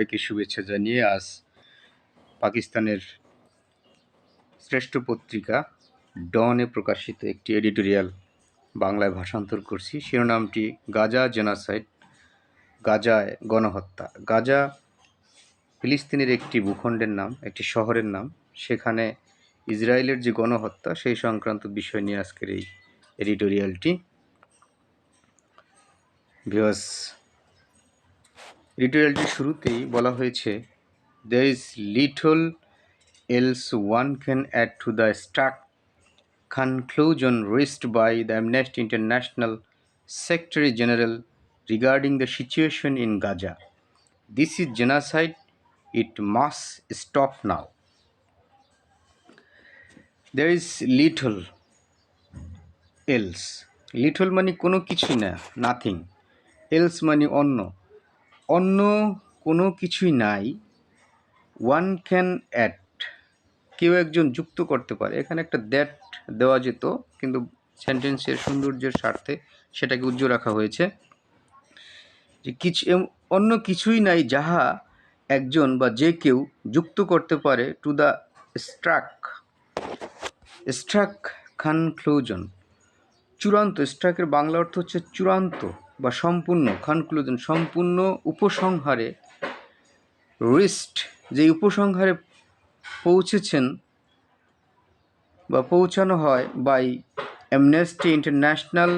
সবাইকে শুভেচ্ছা জানিয়ে আজ পাকিস্তানের শ্রেষ্ঠ পত্রিকা ডনে প্রকাশিত একটি এডিটোরিয়াল বাংলায় ভাষান্তর করছি। শিরোনামটি গাজা জেনোসাইড, গাজায় গণহত্যা। গাজা ফিলিস্তিনের একটি ভূখণ্ডের নাম, একটি শহরের নাম। সেখানে ইসরায়েলের যে গণহত্যা সেই সংক্রান্ত বিষয় নিয়ে আজকের এই এডিটোরিয়ালটি। ভিউয়ার্স, এডিটোরিয়ালটির শুরুতেই বলা হয়েছে, there is little else one can add to the stark conclusion reached by the Amnesty International Secretary General regarding the situation in Gaza. This is genocide. It must stop now. There is little else. Little মানে কোনো কিছুই না, nothing. else মানে অন্য, অন্য কোনো কিছুই নাই। ওয়ান ক্যান অ্যাড, কেউ একজন যুক্ত করতে পারে। এখানে একটা দ্যাট দেওয়া যেত, কিন্তু সেন্টেন্সের সৌন্দর্যের স্বার্থে সেটাকে উজ্জ্বল রাখা হয়েছে যে অন্য কিছুই নাই যাহা একজন বা যে কেউ যুক্ত করতে পারে টু দ্য স্ট্রাক কনক্লুজন, চূড়ান্ত। স্ট্রাকের বাংলা অর্থ হচ্ছে চূড়ান্ত বা সম্পূর্ণ, কনক্লুজন সম্পূর্ণ উপসংহারে, রিস্ট যে উপসংহারে পৌঁছেছেন বা পৌঁছানো হয় by Amnesty International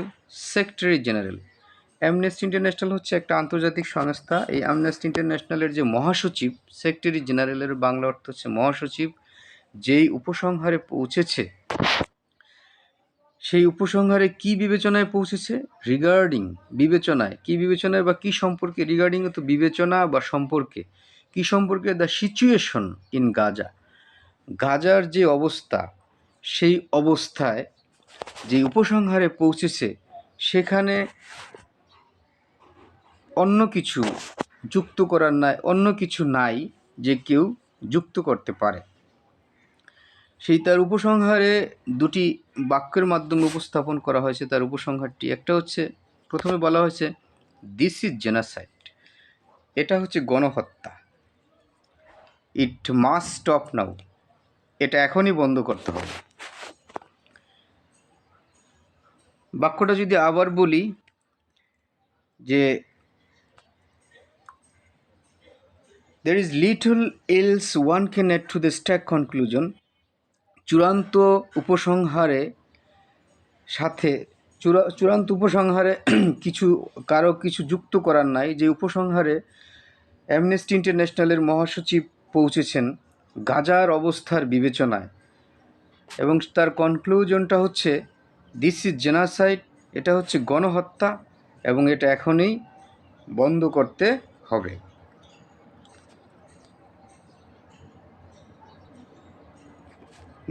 secretary general. Amnesty International হচ্ছে একটা আন্তর্জাতিক সংস্থা। এই অ্যামনেস্টি ইন্টারন্যাশনালের যে মহাসচিব, সেক্রেটারি জেনারেলের বাংলা অর্থ হচ্ছে মহাসচিব, যেই উপসংহারে পৌঁছেছে, সেই উপসংহারে কি বিবেচনায় পৌঁছেছে? রিগার্ডিং, বিবেচনায়। কি বিবেচনায় বা কি সম্পর্কে? রিগার্ডিং তো বিবেচনা বা সম্পর্কে। কি সম্পর্কে? দ্য সিচুয়েশন ইন গাজা, গাজার যে অবস্থা, সেই অবস্থায় যে উপসংহারে পৌঁছেছে সেখানে অন্য কিছু যুক্ত করার নাই, অন্য কিছু নাই যে কেউ যুক্ত করতে পারে। সেই তার উপসংহারে দুটি বাক্যের মাধ্যমে উপস্থাপন করা হয়েছে তার উপসংহারটি। একটা হচ্ছে, প্রথমে বলা হয়েছে দিস ইজ জেনোসাইড, এটা হচ্ছে গণহত্যা। ইট মাস্ট স্টপ নাও, এটা এখনই বন্ধ করতে হবে। বাক্যটা যদি আবার বলি যে there is little else one can add to the stark conclusion, চূড়ান্ত উপসংহারে সাথে চূড়ান্ত উপসংহারে কারো কিছু যুক্ত করার নাই, যে উপসংহারে অ্যামনেস্টি ইন্টারন্যাশনালের মহাসচিব পৌঁছেছেন গাজার অবস্থার বিবেচনায়। এবং তার কনক্লুশনটা হচ্ছে দিস ইজ জেনোসাইড, এটা হচ্ছে গণহত্যা এবং এটা এখনই বন্ধ করতে হবে।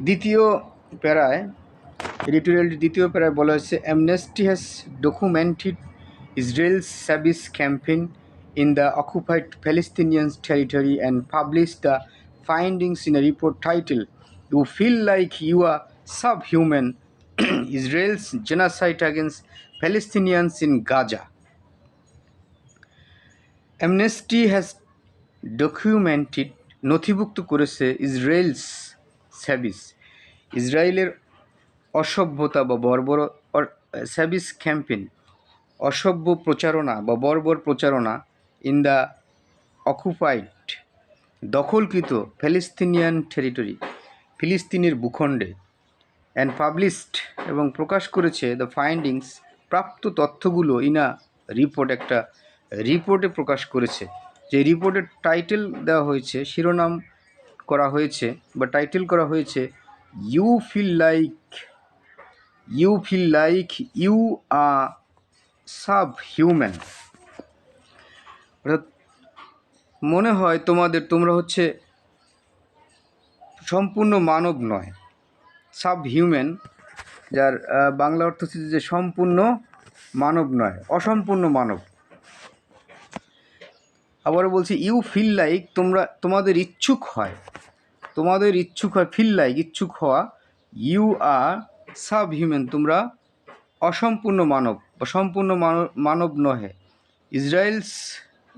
দ্বিতীয় প্যারায়, এডিটোরিয়ালটির দ্বিতীয় প্যারায় বলা হয়েছে, অ্যামনেস্টি হ্যাজ ডকুমেন্টেড ইসরায়েলস সাবিস campaign in the occupied Palestinian territory and published the findings in a report titled You Feel Like You Are Subhuman, Israel's Genocide Against Palestinians in Gaza. Amnesty has documented, নথিভুক্ত করেছে, Israel's স্যাবিস, ইসরায়েলের অসভ্যতা বা বর্বর, স্যাবিস campaign অসভ্য প্রচারণা বা বর্বর প্রচারণা, ইন দ্য অকুপাইড দখলকৃত প্যালেস্তিনিয়ান টেরিটরি ফিলিস্তিনের ভূখণ্ডে, অ্যান্ড পাবলিশড এবং প্রকাশ করেছে দ্য ফাইন্ডিংস প্রাপ্ত তথ্যগুলো, ইনা রিপোর্ট, একটা রিপোর্টে প্রকাশ করেছে। যে রিপোর্টের টাইটেল দেওয়া হয়েছে, শিরোনাম করা হয়েছে বা টাইটেল করা হয়েছে you feel like you are subhuman, অর্থাৎ মনে হয় তোমরা হচ্ছে সম্পূর্ণ মানব নয়। সাব হিউম্যান, যার বাংলা অর্থ হচ্ছে যে সম্পূর্ণ মানব নয়, অসম্পূর্ণ মানব। আবারও বলছি, ইউ ফিল লাইক, তোমাদের ইচ্ছুক হয়, ফিল লাইক ইচ্ছুক হওয়া, ইউ আর সাব হিউম্যান, তোমরা অসম্পূর্ণ মানব বা সম্পূর্ণ মানব নহে। ইসরায়েলস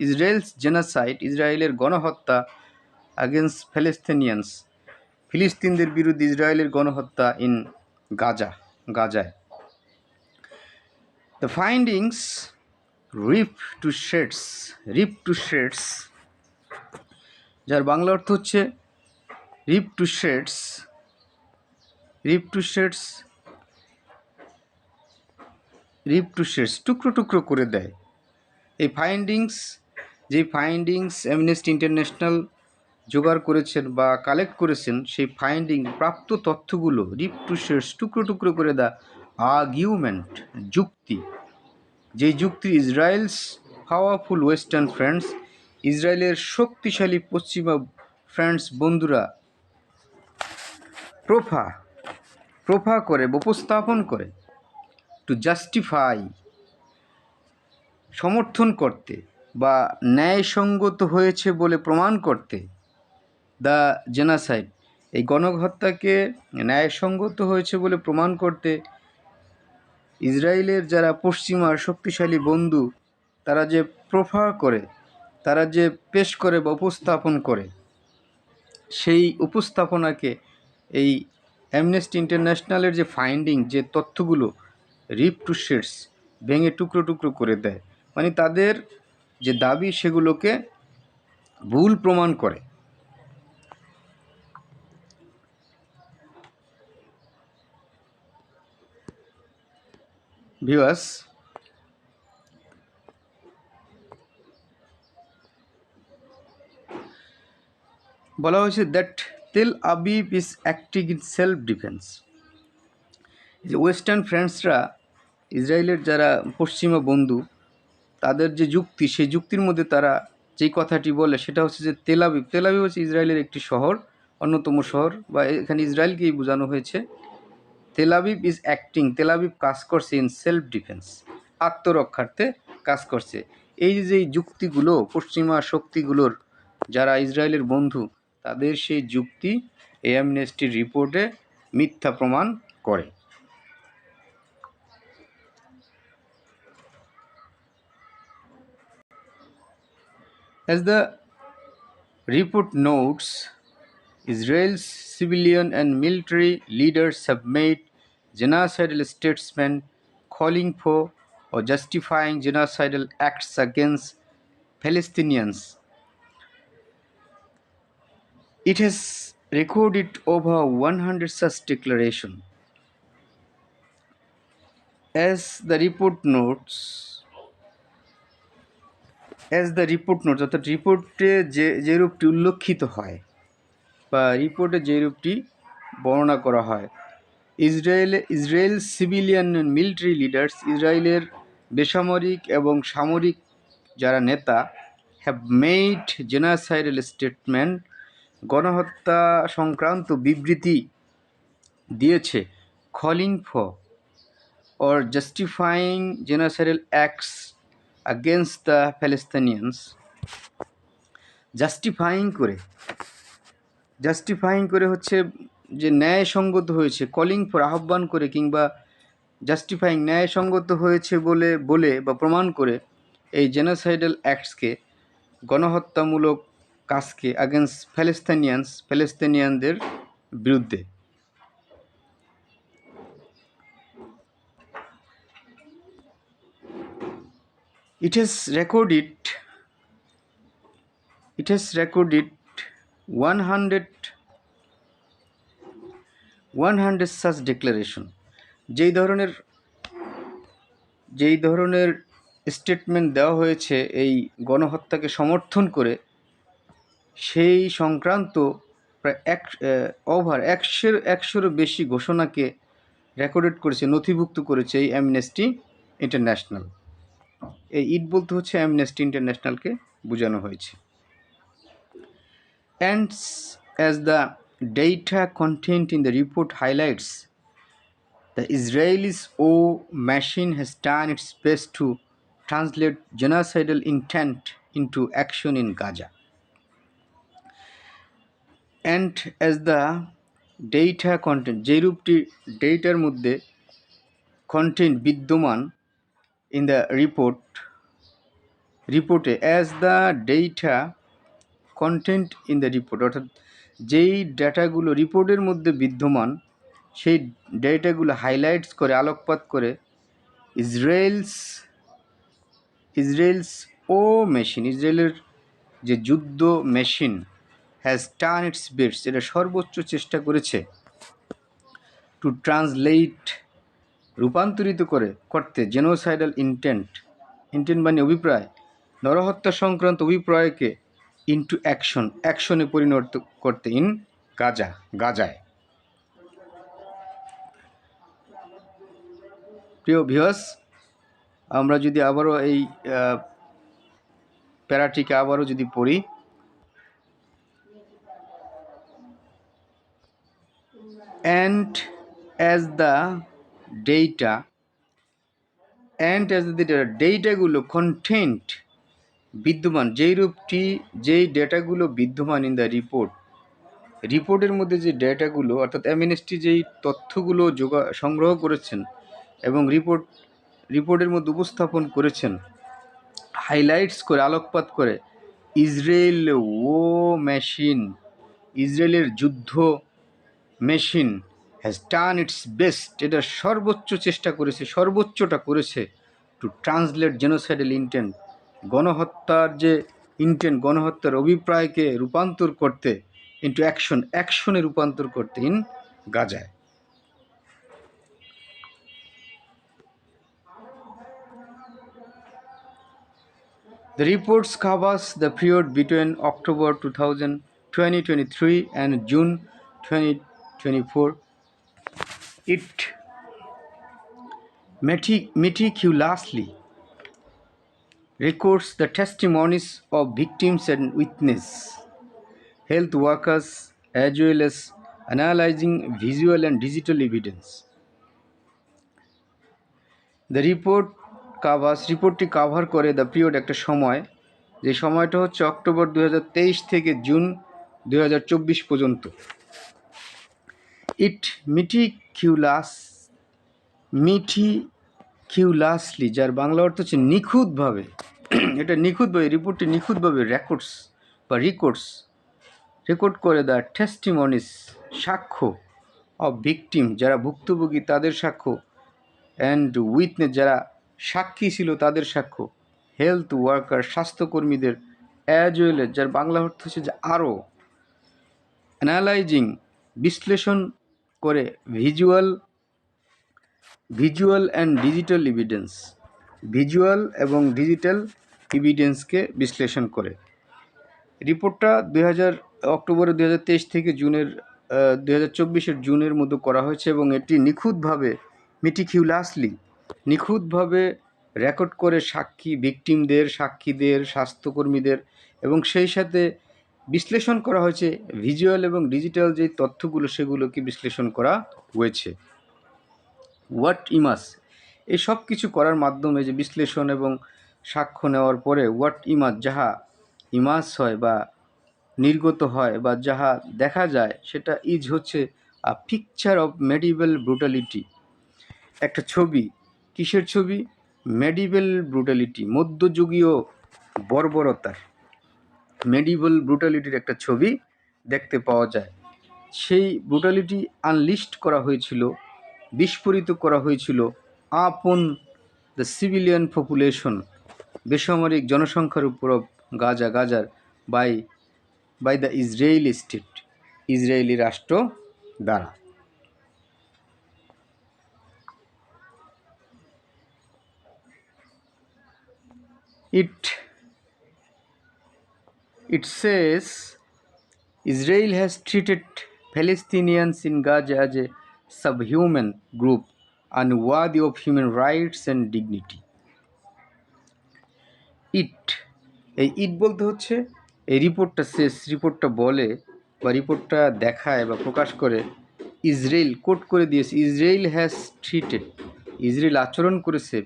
ইসরায়েলস জেনোসাইড, ইসরায়েলের গণহত্যা against Palestinians, ফিলিস্তিনদের বিরুদ্ধে ইসরায়েলের গণহত্যা ইন গাজায়। The findings rip to shreds, যার বাংলা অর্থ হচ্ছে rip to shreds, টুকরো টুকরো করে দেয়। এই ফাইন্ডিংস অ্যামনেস্টি ইন্টারন্যাশনাল জোগাড় করেছেন বা কালেক্ট করেছেন, সেই প্রাপ্ত তথ্যগুলো রিপ টু শেয়ার্স, টুকরো টুকরো করে দেয় আর্গুমেন্ট, যুক্তি, যেই যুক্তি ইসরায়েলস পাওয়ারফুল ওয়েস্টার্ন ফ্রেন্ডস, ইসরায়েলের শক্তিশালী পশ্চিমা ফ্রেন্ডস বন্ধুরা প্রোফা করে, উপস্থাপন করে, টু জাস্টিফাই, সমর্থন করতে বা ন্যায়সঙ্গত হয়েছে বলে প্রমাণ করতে, দ্য জেনোসাইড, এই গণহত্যাকে ন্যায়সঙ্গত হয়েছে বলে প্রমাণ করতে ইসরায়েলের যারা পশ্চিমার শক্তিশালী বন্ধু তারা যে প্রোফার করে, তারা যে পেশ করে বা উপস্থাপন করে, সেই উপস্থাপনাকে এই অ্যামনেস্টি ইন্টারন্যাশনালের যে ফাইন্ডিং, যে তথ্যগুলো রিপ টু শেডস, ভেঙে টুকরো টুকরো করে দেয়, মানে তাদের যে দাবি সেগুলোকে ভুল প্রমাণ করে। ভিউয়ার্স, বলা হয়েছে that Tel Aviv is acting in self defence. যে ওয়েস্টার্ন ফ্রেন্ডসরা, ইসরায়েলের যারা পশ্চিমা বন্ধু, তাদের যে যুক্তি, সেই যুক্তির মধ্যে তারা যেই কথাটি বলে সেটা হচ্ছে যে তেল আবিব হচ্ছে ইসরায়েলের একটি শহর, অন্যতম শহর, বা এখানে ইসরায়েলকেই বোঝানো হয়েছে। তেল আবিব কাজ করছে ইন সেলফ ডিফেন্স, আত্মরক্ষার্থে কাজ করছে। এই যে যুক্তিগুলো পশ্চিমা শক্তিগুলোর, যারা ইসরায়েলের বন্ধু, তাদের সেই যুক্তি এই অ্যামনেস্টির রিপোর্টে মিথ্যা প্রমাণ করে। As the report notes, Israel's civilian and military leaders have made genocidal statements calling for or justifying genocidal acts against Palestinians. It has recorded over 100 such declarations. As the report notes, অর্থাৎ রিপোর্টে যে রূপটি উল্লেখিত হয় বা রিপোর্টে যে রূপটি বর্ণনা করা হয়, Israel civilian and military leaders, ইসরায়েলের বেসামরিক এবং সামরিক যারা নেতা, হ্যাভ মেড জেনোসাইডাল স্টেটমেন্ট, গণহত্যা সংক্রান্ত বিবৃতি দিয়েছে, calling for or justifying genocidal acts against the Palestinians, জাস্টিফাইং করে হচ্ছে যে ন্যায়সঙ্গত হয়েছে, কলিং ফর আহ্বান করে, কিংবা জাস্টিফাইং ন্যায়সঙ্গত হয়েছে বলে বা প্রমাণ করে এই জেনোসাইডাল অ্যাক্টসকে, গণহত্যামূলক কাজকে, আগেন্স্ট প্যালেস্তানিয়ানদের বিরুদ্ধে। It has recorded 100 such declaration, যেই ধরনের স্টেটমেন্ট দেওয়া হয়েছে এই গণহত্যাকে সমর্থন করে, সেই সংক্রান্ত প্রায় ওভার 100-এরও বেশি ঘোষণাকে রেকর্ডেড করেছে, নথিভুক্ত করেছে এই অ্যামনেস্টি ইন্টারন্যাশনাল। এই ইট বলতে হচ্ছে অ্যামনেস্টি ইন্টারন্যাশনালকে বোঝানো হয়েছে। And as the data contained in the report highlights, the Israelis' machine has done its best to translate genocidal intent into action in Gaza. And as the data content, যে রূপটি ডেটার মধ্যে content বিদ্যমান in the report, রিপোর্টে as the data contained in the report, অর্থাৎ যেই ডেটাগুলো রিপোর্টের মধ্যে বিদ্যমান সেই ডেটাগুলো হাইলাইটস করে, আলোকপাত করে ইসরায়েলস ও মেশিন, ইসরায়েলের যে যুদ্ধ machine has turn it's best, এটা সর্বোচ্চ চেষ্টা করেছে টু ট্রান্সলেট, রূপান্তরিত করতে জেনোসাইডাল ইন্টেন্ট মানে অভিপ্রায়, নরহত্যা সংক্রান্ত অভিপ্রায়কে ইনটু অ্যাকশনে পরিণত করতে ইন গাজায়। প্রিয় ভিউয়ার্স, আমরা যদি আবারও এই প্যারাটিকে আবারও যদি পড়ি, অ্যান্ড অ্যাজ দ্য ডেটাগুলো কন্টেন্ট বিদ্যমান, যেই ডেটাগুলো বিদ্যমান ইন দ্য রিপোর্টের মধ্যে যে ডেটাগুলো, অর্থাৎ অ্যামনেস্টি যেই তথ্যগুলো সংগ্রহ করেছেন এবং রিপোর্টের মধ্যে উপস্থাপন করেছেন, হাইলাইটস করে, আলোকপাত করে ইসরায়েলের যুদ্ধ machine has done it's best, এটা সর্বোচ্চটা করেছে টু ট্রান্সলেট জেনোসাইডাল ইন্টেন্ট, গণহত্যার অভিপ্রায়কে রূপান্তর করতে ইনটু অ্যাকশনে রূপান্তর করতে ইন গাজায়। The reports covers the period between October 2023 and June 2024. It meticulously records the testimonies of victims and witnesses, health workers, as well as analyzing visual and digital evidence. The রিপোর্টটি cover করে the period, একটা সময়, যে সময়টা হচ্ছে October 2023 থেকে June 2024 পর্যন্ত। ইট মিটিকিউলাসলি, যার বাংলা অর্থ হচ্ছে নিখুঁতভাবে, রিপোর্টটি নিখুঁতভাবে রেকর্ড করে দ্য টেস্টিমনিস, সাক্ষ্য, অফ ভিকটিম, যারা ভুক্তভোগী তাদের সাক্ষ্য, অ্যান্ড উইটনেস, যারা সাক্ষী ছিল তাদের সাক্ষ্য, হেলথ ওয়ার্কার, স্বাস্থ্যকর্মীদের, অ্যাজ ওয়েল এজ, যার বাংলা অর্থ হচ্ছে যে আরও, অ্যানালাইজিং, বিশ্লেষণ করে, visual and digital evidence, visual এবং ডিজিটাল এভিডেন্সকে বিশ্লেষণ করে। রিপোর্টটা অক্টোবর 2023 থেকে 2024 জুনের মধ্যে করা হয়েছে এবং এটি নিখুঁতভাবে রেকর্ড করে সাক্ষীদের, স্বাস্থ্যকর্মীদের, এবং সেই সাথে বিশ্লেষণ করা হয়েছে ভিজুয়াল এবং ডিজিটাল যে তথ্যগুলো সেগুলোকে বিশ্লেষণ করা হয়েছে। হোয়াট ইমাজ, এই সব কিছু করার মাধ্যমে যে বিশ্লেষণ এবং সাক্ষ্য নেওয়ার পরে যাহা ইমাজ হয় বা নির্গত হয় বা যাহা দেখা যায়, সেটা হচ্ছে আ পিকচার অফ মেডিভেল ব্রুটালিটি, একটা ছবি। কিসের ছবি? মেডিভেল ব্রুটালিটি, মধ্যযুগীয় বর্বরতার, মেডিভেল ব্রুটালিটির একটা ছবি দেখতে পাওয়া যায়। সেই ব্রুটালিটি আনলিস্ট করা হয়েছিল, বিস্ফোরিত করা হয়েছিল আপন দ্য সিভিলিয়ান পপুলেশন, বেসামরিক জনসংখ্যার উপর গাজার by the Israeli state, Israeli রাষ্ট্র দ্বারা। It says Israel has treated Palestinians in Gaza as a subhuman group unworthy of human rights and dignity. এই বলতে হচ্ছে এই রিপোর্টটা বলে বা রিপোর্টটা দেখায় বা প্রকাশ করে, কোট করে দিয়েছে, ইসরায়েল আচরণ করেছে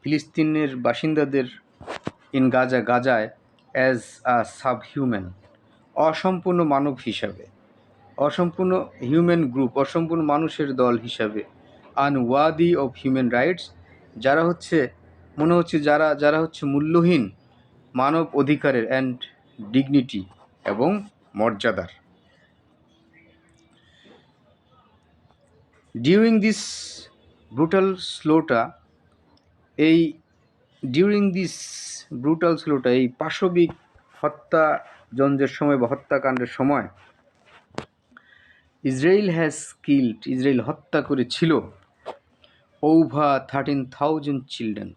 ফিলিস্তিনের বাসিন্দাদের ইন গাজায় অ্যাজ আ সাবহিউম্যান, অসম্পূর্ণ মানব হিসাবে, অসম্পূর্ণ হিউম্যান গ্রুপ, অসম্পূর্ণ মানুষের দল হিসাবে, আনওয়ার্দি অফ হিউম্যান রাইটস, যারা হচ্ছে মনে হচ্ছে যারা যারা হচ্ছে মূল্যহীন মানব অধিকারের অ্যান্ড ডিগনিটি এবং মর্যাদার। ডিউরিং দিস ব্রুটাল স্লোটা এই এই পাশবিক হত্যাযজ্ঞের সময় বা হত্যাকাণ্ডের সময় ইসরায়েল হত্যা করেছিল ওভার 13,000 চিলড্রেন,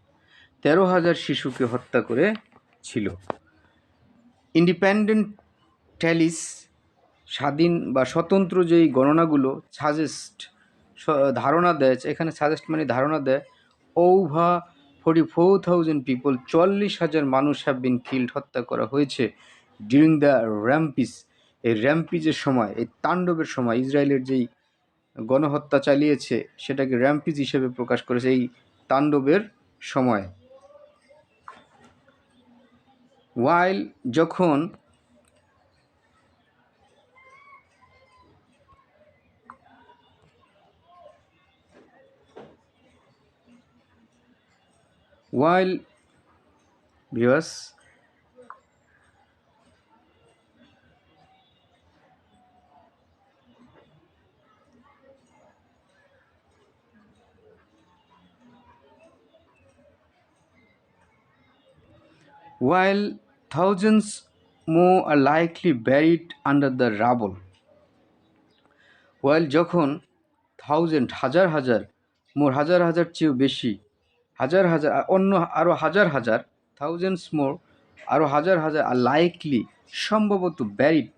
13,000 শিশুকে হত্যা করেছিল। ইন্ডিপেন্ডেন্ট ট্যালিস, স্বাধীন বা স্বতন্ত্র যেই গণনাগুলো ধারণা দেয়, এখানে সাজেস্ট মানে ধারণা দেয়, ওভার 44,000 পিপল, 40,000 মানুষ হ্যাভ বিন কিল্ড, হত্যা করা হয়েছে ডিউরিং দ্য র্যাম্পিস, এই র্যাম্পিজের সময়, এই তাণ্ডবের সময় ইসরায়েলের যেই গণহত্যা চালিয়েছে সেটাকে র্যাম্পিজ হিসেবে প্রকাশ করেছে এই তাণ্ডবের সময়। ওয়াইল যখন viewers, while thousands more are likely buried under the rubble, while যখন হাজার হাজার চেয়েও বেশি, হাজার হাজার অন্য আরও হাজার হাজার, থাউজেন্ডস মোর আরও হাজার হাজার, আর লাইকলি সম্ভবত ব্যারিড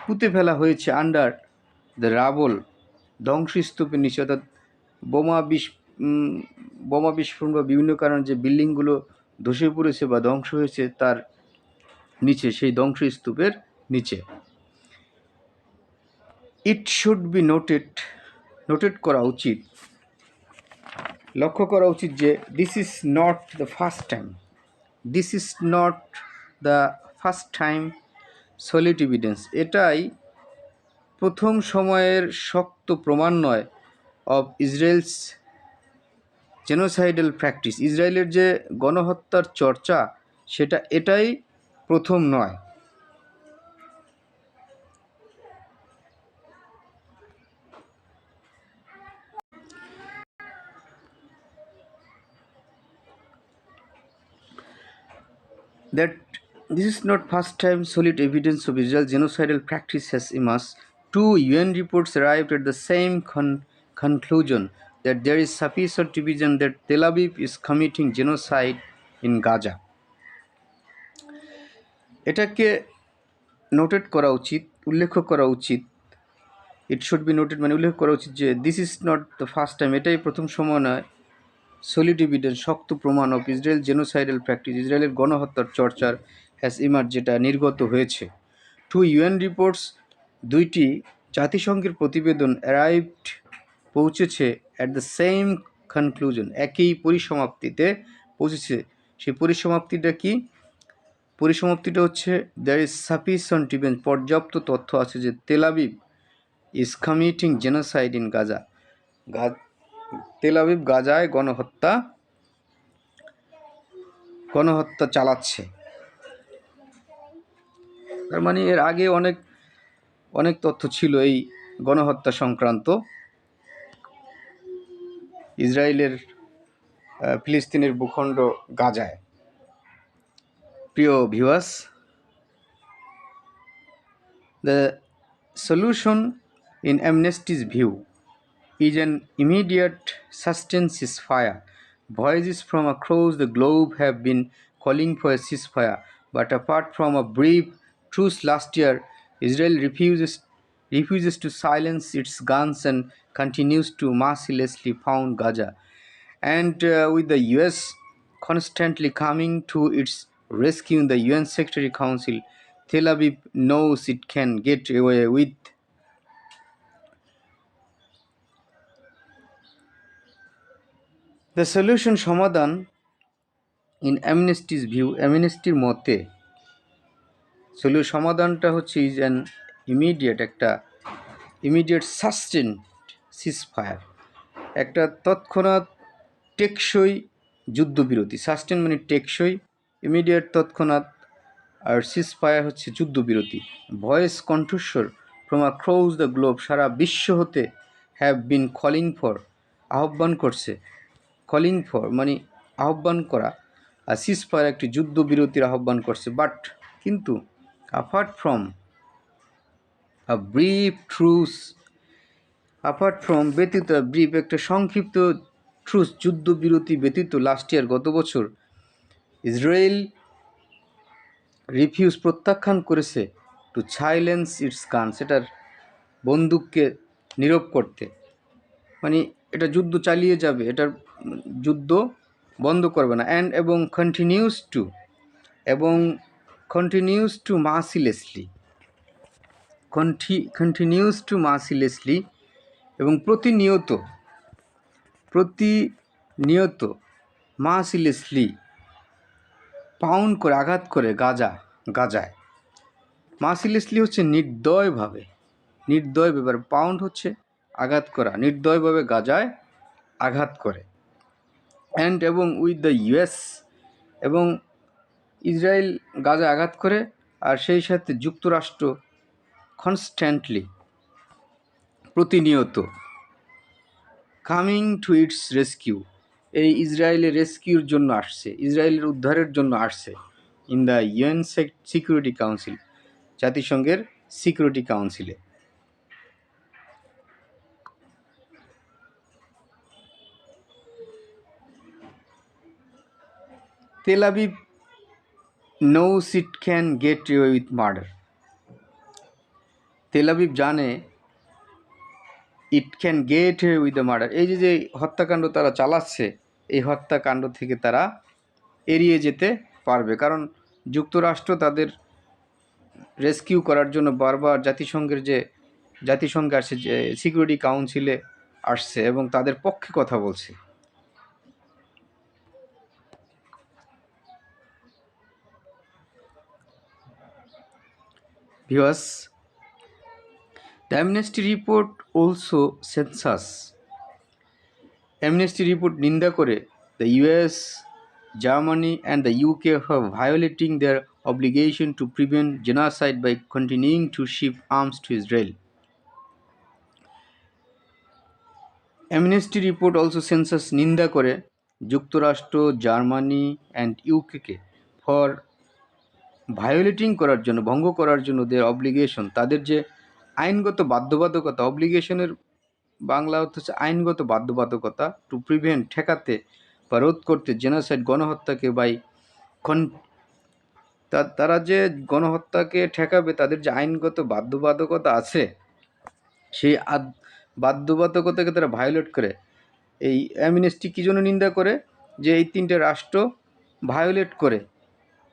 পুঁতে ফেলা হয়েছে আন্ডার দ্য রাবল ধ্বংসস্তূপের নিচে, অর্থাৎ বোমা বিস্ফোরণ বা বিভিন্ন কারণে যে বিল্ডিংগুলো ধসে পড়েছে বা ধ্বংস হয়েছে তার নিচে, সেই ধ্বংসস্তূপের নিচে। ইট শুড বি নোটেড করা উচিত, লক্ষ্য করা উচিত যে this is not the first time solid evidence, এটাই প্রথম সময়ের শক্ত প্রমাণ নয় অফ ইসরায়েলস জেনোসাইডাল প্র্যাকটিস, ইসরায়েলের যে গণহত্যার চর্চা এটাই প্রথম নয়। That this is not first time solid evidence of Israel's genocidal practice has emerged. Two UN reports arrived at the same conclusion that there is sufficient evidence that Tel Aviv is committing genocide in Gaza. এটাকে noted করা উচিত, উল্লেখ করা উচিত, it should be noted মানে উল্লেখ করা উচিত যে this is not the first time, এটাই প্রথম সময় নয়, সলিড এভিডেন্স শক্ত প্রমাণ অফ ইসরায়েল জেনোসাইডাল প্র্যাকটিস, ইসরায়েলের গণহত্যার চর্চার হ্যাজ ইমার্জ, যেটা নির্গত হয়েছে। টু ইউএন রিপোর্টস, দুইটি জাতিসংঘের প্রতিবেদন অ্যারাইভড পৌঁছেছে অ্যাট দ্য সেম কনক্লুশন, একই পরিসমাপ্তিতে পৌঁছেছে। সেই পরিসমাপ্তিটা কি? পরিসমাপ্তিটা হচ্ছে দ্যার ইজ সাফিসিয়েন্ট এভিডেন্স, পর্যাপ্ত তথ্য আছে যে Tel Aviv is committing genocide in Gaza, Tel Aviv গাজায় গণহত্যা চালাচ্ছে। তার মানে এর আগে অনেক তথ্য ছিল এই গণহত্যা সংক্রান্ত, ইসরায়েলের ফিলিস্তিনের ভূখণ্ড গাজায়। প্রিয় viewers, the solution in Amnesty's view is an immediate sustained ceasefire. Voices from across the globe have been calling for a ceasefire, but apart from a brief truce last year, Israel refuses to silence its guns and continues to mercilessly pound Gaza. And with the US constantly coming to its rescue in the UN Security Council, Tel Aviv knows it can get away with the solution. সমাধান in অ্যামনেস্টিস view, অ্যামনেস্টির মতে সমাধানটা হচ্ছে is an immediate sustained ceasefire, একটা তৎক্ষণাৎ টেকসই যুদ্ধবিরতি, sustain মানে টেকসই, ইমিডিয়েট তৎক্ষণাৎ, আর সিজফায়ার হচ্ছে যুদ্ধবিরতি। ভয়েস কণ্ঠস্বর ফ্রম অ্যাক্রস দ্য গ্লোব, সারা বিশ্ব হতে, হ্যাভ বিন কলিং ফর, আহ্বান করছে, কলিং ফর মানে আহ্বান করা, আর সিজফায়ার একটি যুদ্ধবিরতির আহ্বান করছে। বাট কিন্তু, apart from a brief truce, apart from ব্যতীত, ব্রিফ একটা সংক্ষিপ্ত, ট্রুস যুদ্ধবিরতি ব্যতীত, লাস্ট ইয়ার গত বছর, ইসরায়েল রিফিউজ প্রত্যাখ্যান করেছে টু সাইলেন্স ইটস গান, সেটার বন্দুককে নীরব করতে, মানে এটা যুদ্ধ চালিয়ে যাবে, এটার যুদ্ধ বন্ধ করবে না। অ্যান্ড এবং continues to mercilessly, continues to mercilessly, এবং প্রতিনিয়ত মার্সিলেসলি পাউন্ড করে, আঘাত করে গাজায়। মার্সিলেসলি হচ্ছে নির্দয়ভাবে, আর পাউন্ড হচ্ছে আঘাত করা, নির্দয়ভাবে গাজায় আঘাত করে। অ্যান্ড এবং উইথ দ্য ইউএস, এবং ইসরায়েল গাজায় আঘাত করে, আর সেই সাথে যুক্তরাষ্ট্র কনস্ট্যান্টলি, প্রতিনিয়ত, কামিং টু ইটস রেস্কিউ, এই ইসরায়েলের রেস্কিউর জন্য আসছে, ইসরায়েলের উদ্ধারের জন্য আসছে, in the UN security council, জাতিসংঘের সিকিউরিটি কাউন্সিলে। Tel Aviv knows it can get away with murder, Tel Aviv জানে it can get away with the murder, এই যে হত্যাকাণ্ড তারা চালাচ্ছে, এই হত্যাকাণ্ড থেকে তারা এড়িয়ে যেতে পারবে, কারণ যুক্তরাষ্ট্র তাদের রেস্কিউ করার জন্য বারবার জাতিসংঘে আসছে, যে সিকিউরিটি কাউন্সিলে আসছে এবং তাদের পক্ষে কথা বলছে। Viewers, the amnesty report also census, amnesty report নিন্দা করে the US, Germany and the UK are violating their obligation to prevent genocide by continuing to ship arms to Israel. Amnesty report also censors নিন্দা করে যুক্তরাষ্ট্র, Germany and ইউকেকে for violating করার জন্য, ভঙ্গ করার জন্য their obligation, তাদের যে আইনগত বাধ্যবাধকতা, অব্লিগেশনের বাংলা হচ্ছে আইনগত বাধ্যবাধকতা, টু প্রিভেন্ট ঠেকাতে বা রোধ করতে, জেনোসাইড গণহত্যাকে, বাই তারা যে গণহত্যাকে ঠেকাবে, তাদের যে আইনগত বাধ্যবাধকতা আছে, সেই বাধ্যবাধকতাকে তারা ভায়োলেট করে। এই অ্যামনেস্টি কী জন্য নিন্দা করে? যে এই তিনটে রাষ্ট্র ভায়োলেট করে,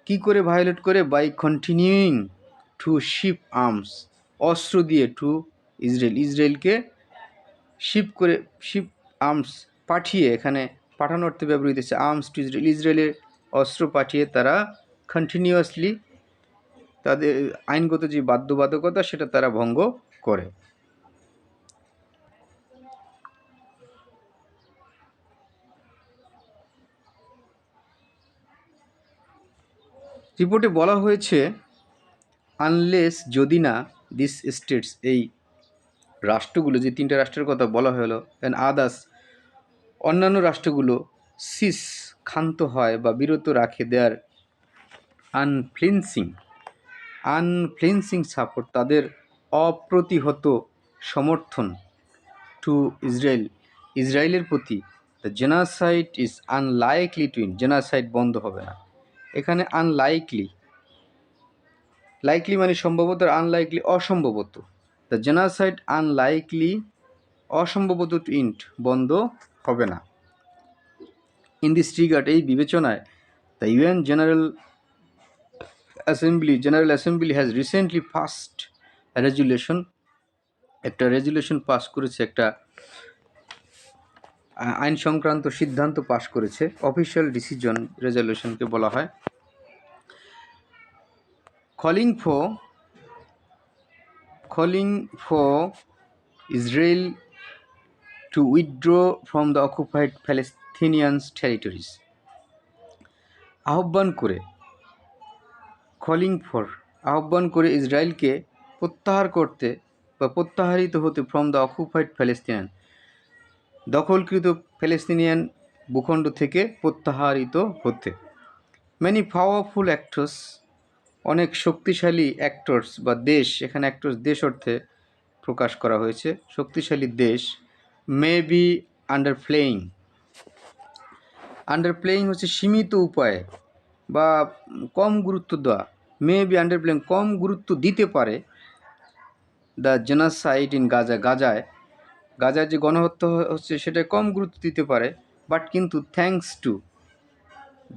কি করে ভায়োলেট করে? By continuing to ship arms, অস্ত্র দিয়ে, টু ইসরায়েলকে শিপ আর্মস পাঠিয়ে, এখানে পাঠানোর অর্থে ব্যবহৃত হচ্ছে আর্মস টু ইসরায়েলের অস্ত্র পাঠিয়ে তারা কন্টিনিউয়াসলি তাদের আইনগত যে বাধ্যবাধকতা সেটা তারা ভঙ্গ করে। রিপোর্টে বলা হয়েছে, আনলেস, যদি না, দিস স্টেটস, এই রাষ্ট্রগুলো, যে তিনটে রাষ্ট্রের কথা বলা হলো, অ্যান্ড আদার্স, অন্যান্য রাষ্ট্রগুলো, সিস, ক্ষান্ত হয় বা বিরত রাখে, দেয়ার আনফ্লিনসিং সাপোর্ট, তাদের অপ্রতিহত সমর্থন, টু ইসরায়েলের প্রতি, the genocide is unlikely to end, genocide বন্ধ হবে না। এখানে আনলাইকলি, লাইকলি মানে সম্ভবত, আনলাইকলি অসম্ভবত, দ্য জেনোসাইড আনলাইকলি, অসম্ভবত, টু এন্ড বন্ধ হবে না। ইন দিস রিগার্ড, এই বিবেচনায়, the UN general assembly has recently passed resolution, একটা রেজুলেশন পাস করেছে, একটা আইন সংক্রান্ত সিদ্ধান্ত পাশ করেছে, অফিসিয়াল ডিসিশন রেজুলেশনকে বলা হয়, calling for Israel two withdraw from the occupied Palestinian territories, আহ্বান করে, কলিং ফর, আহ্বান করে ইসরায়েলকে প্রত্যাহার করতে বা প্রত্যাহারিত হতে ফ্রম দ্য অকুপাইড প্যালেস্টিনিয়ান, দখলকৃত প্যালেস্তিনিয়ান ভূখণ্ড থেকে প্রত্যাহারিত হতে। মেনি পাওয়ারফুল অ্যাক্টর্স, অনেক শক্তিশালী অ্যাক্টর্স বা দেশ, এখানে অ্যাক্টর্স দেশ অর্থে প্রকাশ করা হয়েছে, শক্তিশালী দেশ, may be under playing, under playing হচ্ছে সীমিত উপায়ে বা কম গুরুত্ব দেওয়া, মে বি আন্ডার প্লেয়িং কম গুরুত্ব দিতে পারে, দ্য জেনোসাইড ইন গাজা, গাজায় যে গণহত্যা হচ্ছে সেটা কম গুরুত্ব দিতে পারে, বাট কিন্তু থ্যাঙ্কস টু,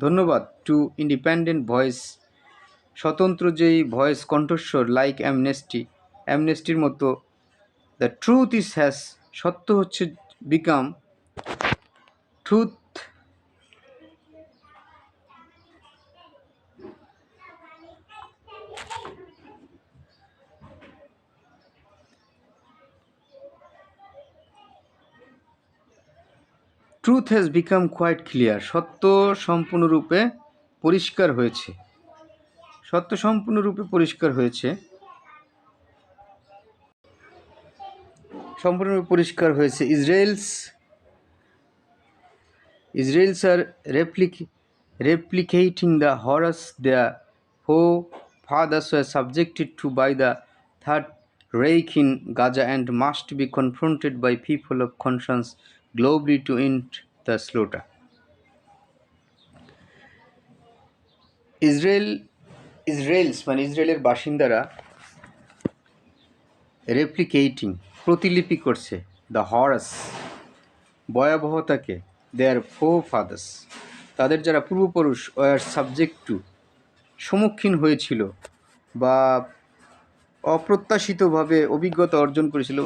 ধন্যবাদ, টু ইন্ডিপেন্ডেন্ট ভয়েস, স্বতন্ত্র যেই ভয়েস কণ্ঠস্বর, লাইক অ্যামনেস্টির মতো, দ্য ট্রুথ ইজ হ্যাজ, সত্য হচ্ছে become, truth truth has become quite clear, সত্য সম্পূর্ণরূপে পরিষ্কার হয়েছে, সত্য সম্পূর্ণরূপে পরিষ্কার হয়েছে, সম্পূর্ণরূপে পরিষ্কার হয়েছে। Israel's are replicating the horrors their forefathers were subjected to by the Third Reich in Gaza and must be confronted by people of conscience globally to end the slaughter. ইসরায়েলের বাসিন্দারা রেপ্লিকেটিং, প্রতিলিপি করছে, দ্য হরাস, ভয়াবহতাকে, দেয়ার ফোরফাদার্স, তাদের যারা পূর্বপুরুষ, war subject to, সম্মুখীন হয়েছিল বা অপ্রত্যাশিতভাবে অভিজ্ঞতা অর্জন করেছিল,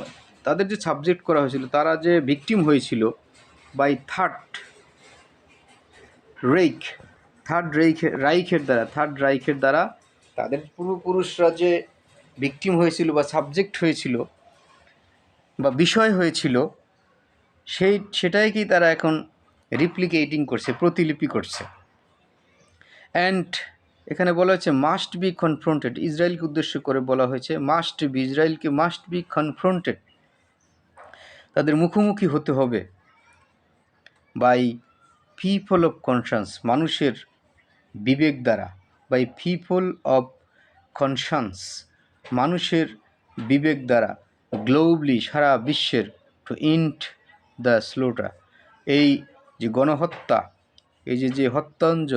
তাদের যে সাবজেক্ট করা হয়েছিল, তারা যে ভিকটিম হয়েছিল বাই থার্ড রাইখের দ্বারা, তাদের পূর্বপুরুষরা যে ভিকটিম হয়েছিল বা সাবজেক্ট হয়েছিল বা বিষয় হয়েছিল, সেটাইকেই তারা এখন রিপ্লিকেটিং করছে, প্রতিলিপি করছে। অ্যান্ড এখানে বলা হয়েছে মাস্ট বি কনফ্রন্টেড, ইসরায়েলকে উদ্দেশ্য করে বলা হয়েছে ইসরায়েলকে মাস্ট বি কনফ্রন্টেড, তাদের মুখোমুখি হতে হবে, বাই পিপল অফ কনসান্স, মানুষের বিবেক দ্বারা, বাই পিপল অফ কনসান্স, মানুষের বিবেক দ্বারা, গ্লোবালি, সারা বিশ্বের, টু এন্ড দ্য স্লোটার, এই যে গণহত্যা, এই যে হত্যাঞ্জ,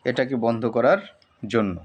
এটাকে বন্ধ করার জন্য।